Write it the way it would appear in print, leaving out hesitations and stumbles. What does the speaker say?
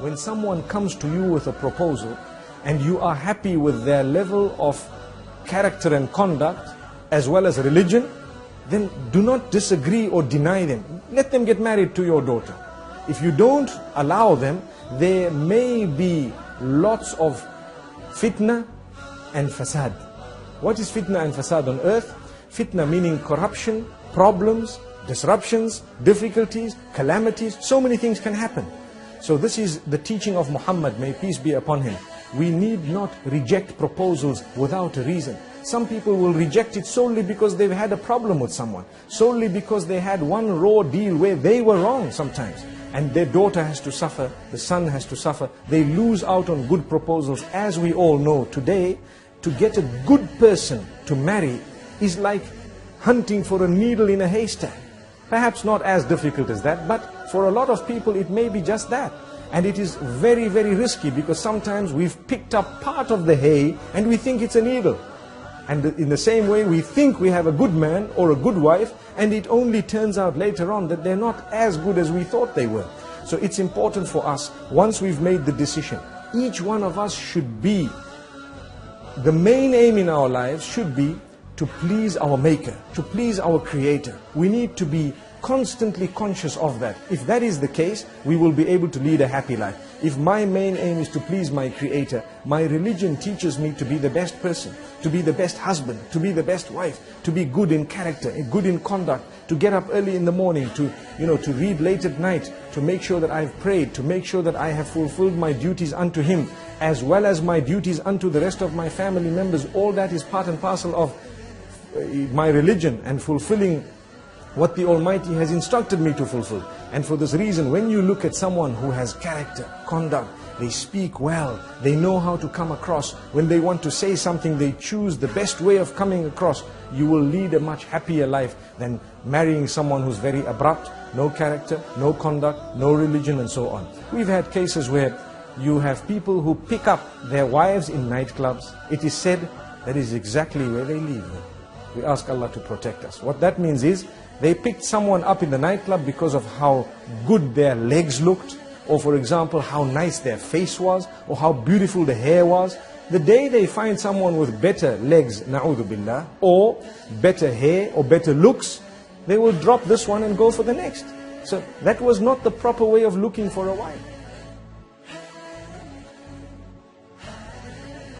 when someone comes to you with a proposal and you are happy with their level of character and conduct as well as religion, then do not disagree or deny them. Let them get married to your daughter. If you don't allow them, there may be lots of fitna and fasad. What is fitna and fasad on earth? Fitna meaning corruption, problems, disruptions, difficulties, calamities. So many things can happen. So this is the teaching of Muhammad, may peace be upon him. We need not reject proposals without a reason. Some people will reject it solely because they've had a problem with someone, solely because they had one raw deal where they were wrong sometimes, and their daughter has to suffer, the son has to suffer. They lose out on good proposals. As we all know today, to get a good person to marry is like hunting for a needle in a haystack. Perhaps not as difficult as that, but for a lot of people it may be just that. And it is very, very risky, because sometimes we've picked up part of the hay and we think it's a needle. And in the same way, we think we have a good man or a good wife, and it only turns out later on that they're not as good as we thought they were. So it's important for us, once we've made the decision, each one of us should be, the main aim in our lives should be to please our Maker, to please our Creator. We need to be constantly conscious of that. If that is the case, we will be able to lead a happy life. If my main aim is to please my Creator, my religion teaches me to be the best person, to be the best husband, to be the best wife, to be good in character, good in conduct, to get up early in the morning, to read late at night, to make sure that I've prayed, to make sure that I have fulfilled my duties unto Him, as well as my duties unto the rest of my family members. All that is part and parcel of my religion and fulfilling what the Almighty has instructed me to fulfill. And for this reason, when you look at someone who has character, conduct, they speak well, they know how to come across, when they want to say something, they choose the best way of coming across, you will lead a much happier life than marrying someone who's very abrupt, no character, no conduct, no religion, and so on. We've had cases where you have people who pick up their wives in nightclubs. It is said that is exactly where they leave them. We ask Allah to protect us. What that means is, they picked someone up in the nightclub because of how good their legs looked, or for example, how nice their face was, or how beautiful the hair was. The day they find someone with better legs, na'udhu billah, or better hair, or better looks, they will drop this one and go for the next. So that was not the proper way of looking for a wife.